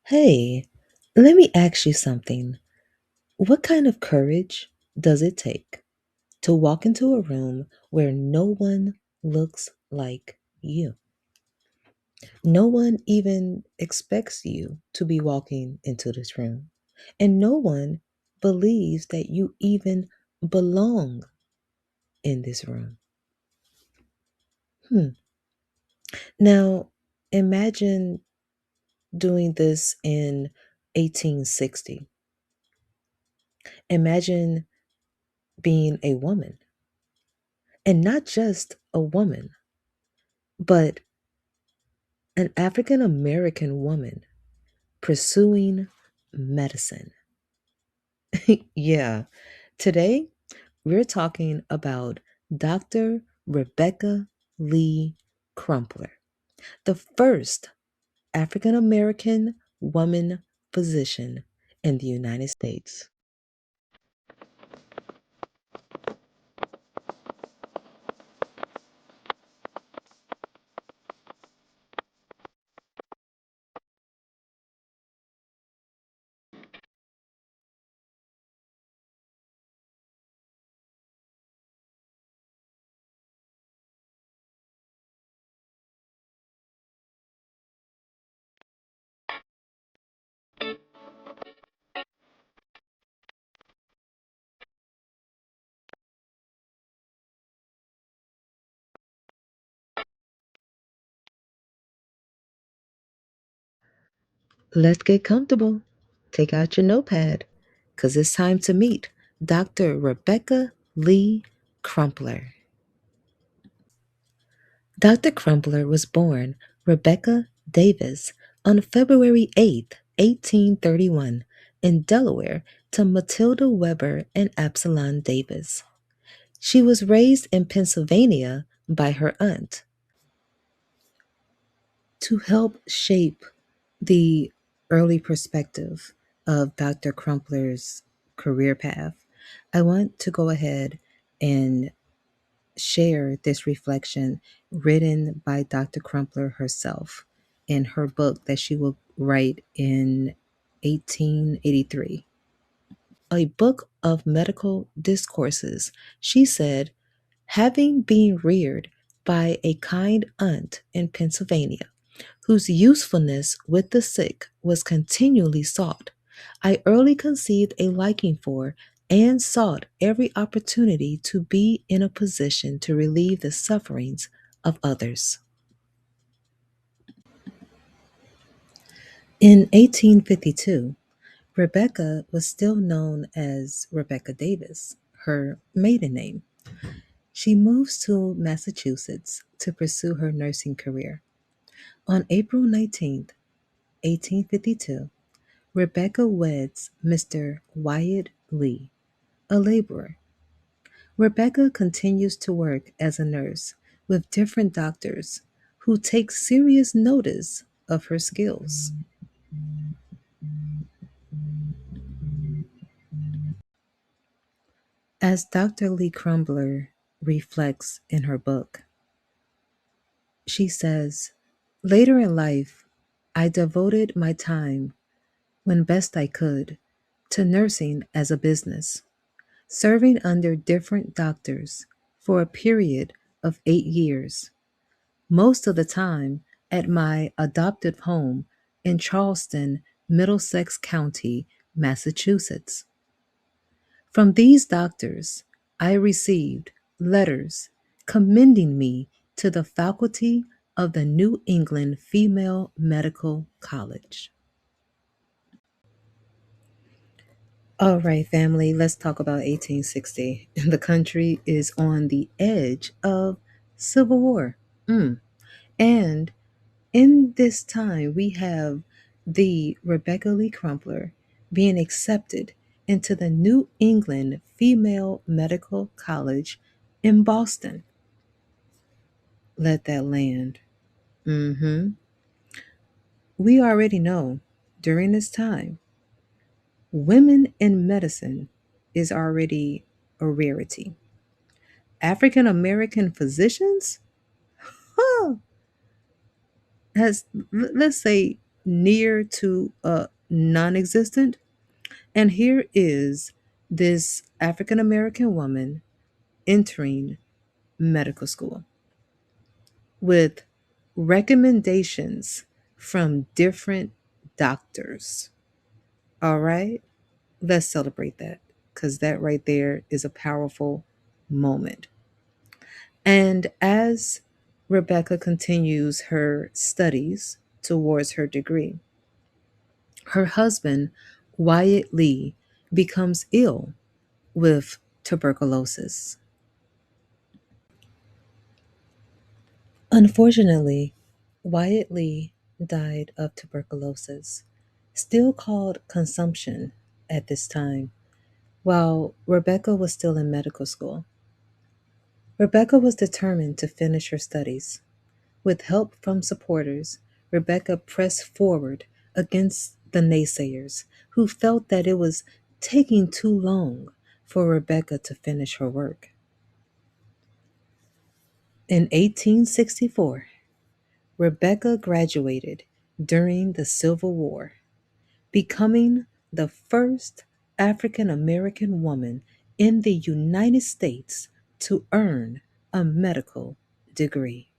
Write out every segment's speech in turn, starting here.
Hey, let me ask you something. What kind of courage does it take to walk into a room where no one looks like you? No one even expects you to be walking into this room, and no one believes that you even belong in this room. Hmm. Now, imagine doing this in 1860. Imagine being a woman, and not just a woman, but an African American woman pursuing medicine. Yeah, today we're talking about Dr. Rebecca Lee Crumpler, the first African American woman physician in the United States. Let's get comfortable. Take out your notepad because it's time to meet Dr. Rebecca Lee Crumpler. Dr. Crumpler was born Rebecca Davis on February 8th, 1831, in Delaware to Matilda Weber and Absalom Davis. She was raised in Pennsylvania by her aunt. To help shape the early perspective of Dr. Crumpler's career path, I want to go ahead and share this reflection written by Dr. Crumpler herself in her book that she will write in 1883. A book of medical discourses. She said, having been reared by a kind aunt in Pennsylvania, whose usefulness with the sick was continually sought, I early conceived a liking for and sought every opportunity to be in a position to relieve the sufferings of others. In 1852, Rebecca was still known as Rebecca Davis, her maiden name. She moves to Massachusetts to pursue her nursing career. On April 19th, 1852, Rebecca weds Mr. Wyatt Lee, a laborer. Rebecca continues to work as a nurse with different doctors who take serious notice of her skills. As Dr. Lee Crumbler reflects in her book, she says, later in life, I devoted my time, when best I could, to nursing as a business, serving under different doctors for a period of 8 years, most of the time at my adoptive home in Charleston, Middlesex County, Massachusetts. From these doctors, I received letters commending me to the faculty of the New England Female Medical College. All right, family, let's talk about 1860. The country is on the edge of civil war. And in this time, we have the Rebecca Lee Crumpler being accepted into the New England Female Medical College in Boston. Let that land. hmm We already know during this time, women in medicine is already a rarity. African American physicians, huh, has let's say near to non existent. And here is this African American woman entering medical school with recommendations from different doctors. All right, let's celebrate that because that right there is a powerful moment. And as Rebecca continues her studies towards her degree, her husband, Wyatt Lee, becomes ill with tuberculosis. Unfortunately, Wyatt Lee died of tuberculosis, still called consumption at this time, while Rebecca was still in medical school. Rebecca was determined to finish her studies. With help from supporters, Rebecca pressed forward against the naysayers who felt that it was taking too long for Rebecca to finish her work. In 1864, Rebecca graduated during the Civil War, becoming the first African American woman in the United States to earn a medical degree.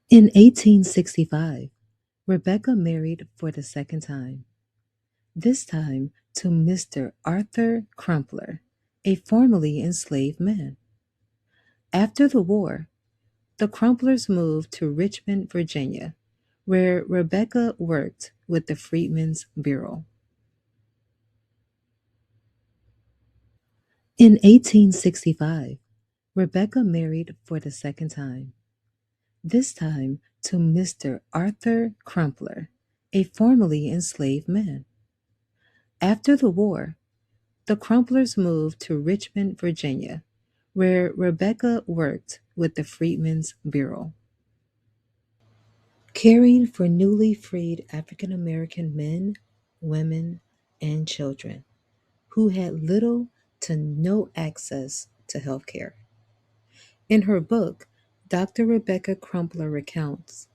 In 1865, Rebecca married for the second time, this time to Mr. Arthur Crumpler, a formerly enslaved man. After the war, the Crumplers moved to Richmond, Virginia, where Rebecca worked with the Freedmen's Bureau. In 1865, Rebecca married for the second time, this time to Mr. Arthur Crumpler, a formerly enslaved man. After the war, the Crumplers moved to Richmond, Virginia, where Rebecca worked with the Freedmen's Bureau. Caring for newly freed African American men, women, and children who had little to no access to health care. In her book, Dr. Rebecca Crumpler recounts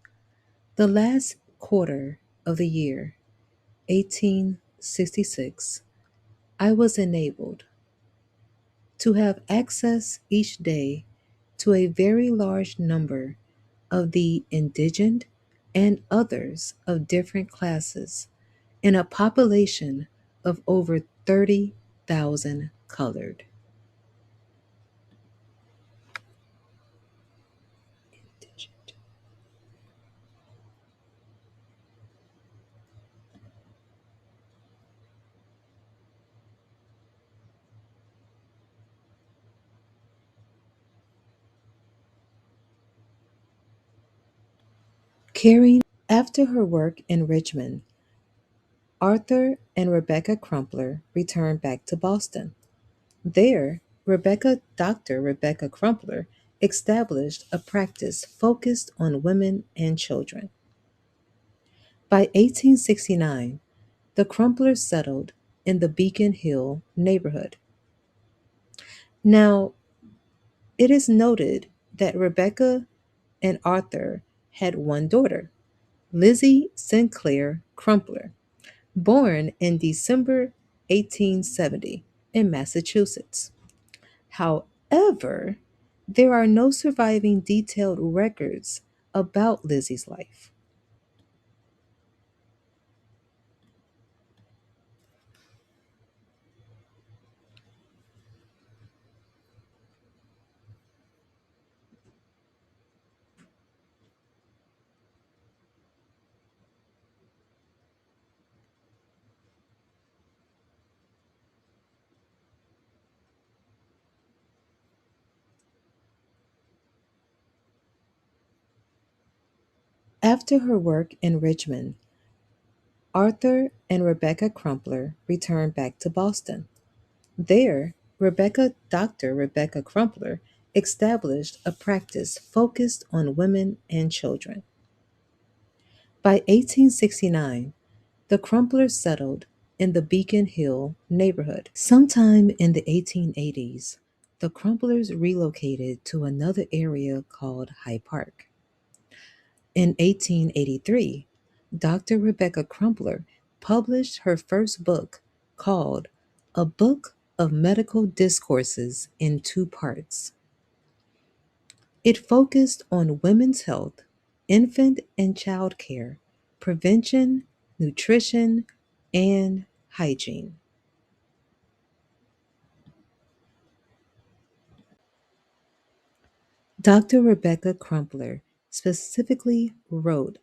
the last quarter of the year 1866, I was enabled to have access each day to a very large number of the indigent and others of different classes in a population of over 30,000 colored. Caring after her work in Richmond, Arthur and Rebecca Crumpler returned back to Boston. There, Dr. Rebecca Crumpler established a practice focused on women and children. By 1869, the Crumplers settled in the Beacon Hill neighborhood. Now, it is noted that Rebecca and Arthur had one daughter, Lizzie Sinclair Crumpler, born in December 1870 in Massachusetts. However, there are no surviving detailed records about Lizzie's life. After her work in Richmond, Arthur and Rebecca Crumpler returned back to Boston. There, Dr. Rebecca Crumpler established a practice focused on women and children. By 1869, the Crumplers settled in the Beacon Hill neighborhood. Sometime in the 1880s, the Crumplers relocated to another area called Hyde Park. In 1883, Dr. Rebecca Crumpler published her first book called A Book of Medical Discourses in Two Parts. It focused on women's health, infant and child care, prevention, nutrition, and hygiene. Dr. Rebecca Crumpler specifically wrote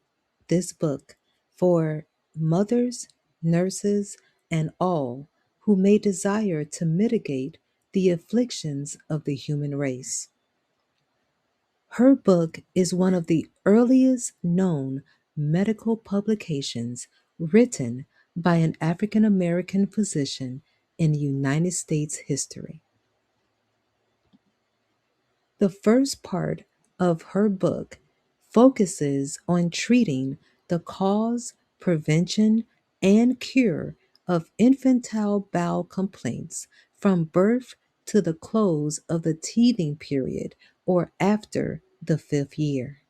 this book for mothers, nurses, and all who may desire to mitigate the afflictions of the human race. Her book is one of the earliest known medical publications written by an African American physician in United States history. The first part of her book focuses on treating the cause, prevention, and cure of infantile bowel complaints from birth to the close of the teething period or after the fifth year.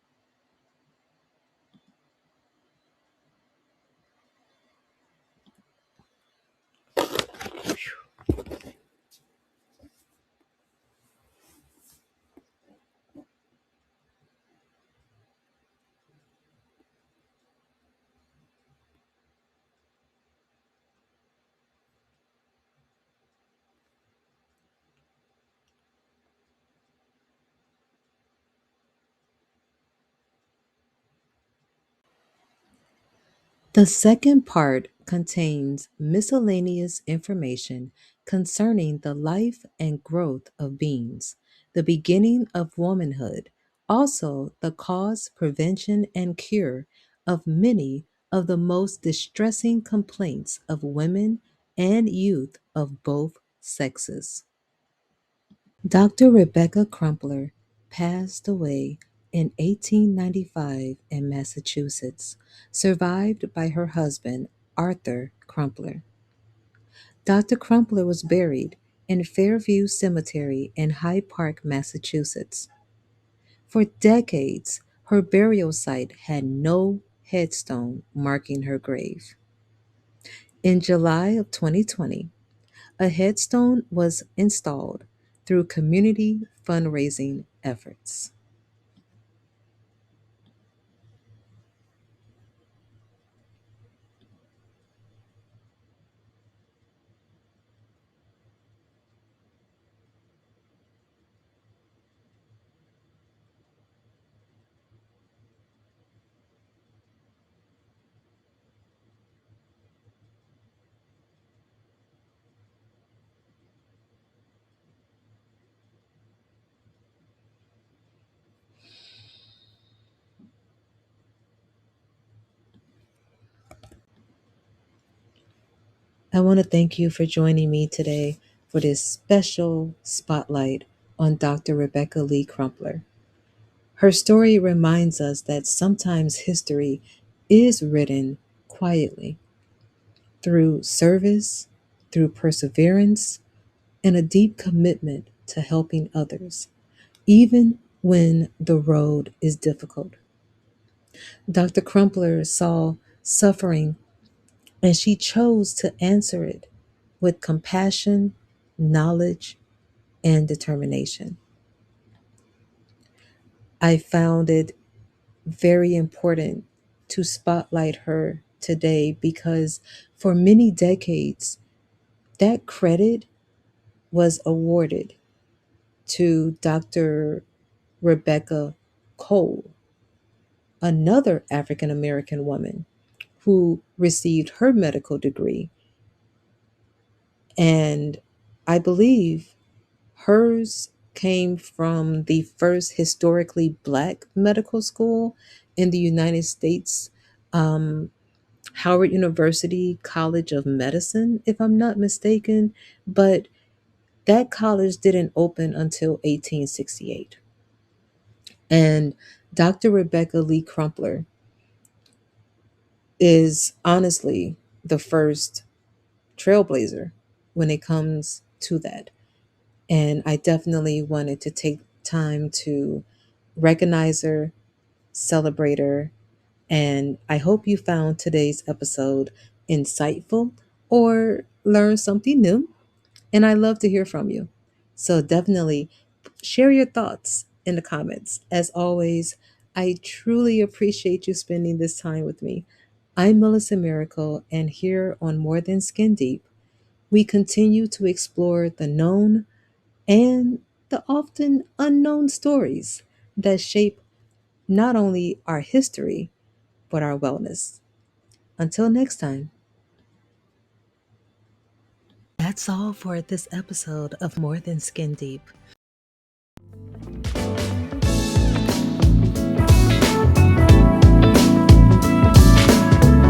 The second part contains miscellaneous information concerning the life and growth of beings, the beginning of womanhood, also the cause, prevention, and cure of many of the most distressing complaints of women and youth of both sexes. Dr. Rebecca Crumpler passed away in 1895 in Massachusetts, survived by her husband, Arthur Crumpler. Dr. Crumpler was buried in Fairview Cemetery in Hyde Park, Massachusetts. For decades, her burial site had no headstone marking her grave. In July of 2020, a headstone was installed through community fundraising efforts. I want to thank you for joining me today for this special spotlight on Dr. Rebecca Lee Crumpler. Her story reminds us that sometimes history is written quietly through service, through perseverance, and a deep commitment to helping others, even when the road is difficult. Dr. Crumpler saw suffering and she chose to answer it with compassion, knowledge, and determination. I found it very important to spotlight her today because for many decades, that credit was awarded to Dr. Rebecca Cole, another African American woman who received her medical degree. And I believe hers came from the first historically black medical school in the United States, um, Howard University College of Medicine, if I'm not mistaken, but that college didn't open until 1868. And Dr. Rebecca Lee Crumpler is honestly the first trailblazer when it comes to that. And I definitely wanted to take time to recognize her, celebrate her, and I hope you found today's episode insightful or learned something new. And I love to hear from you. So definitely share your thoughts in the comments. As always, I truly appreciate you spending this time with me. I'm Millicent Miracle, and here on More Than Skin Deep, we continue to explore the known and the often unknown stories that shape not only our history, but our wellness. Until next time. That's all for this episode of More Than Skin Deep.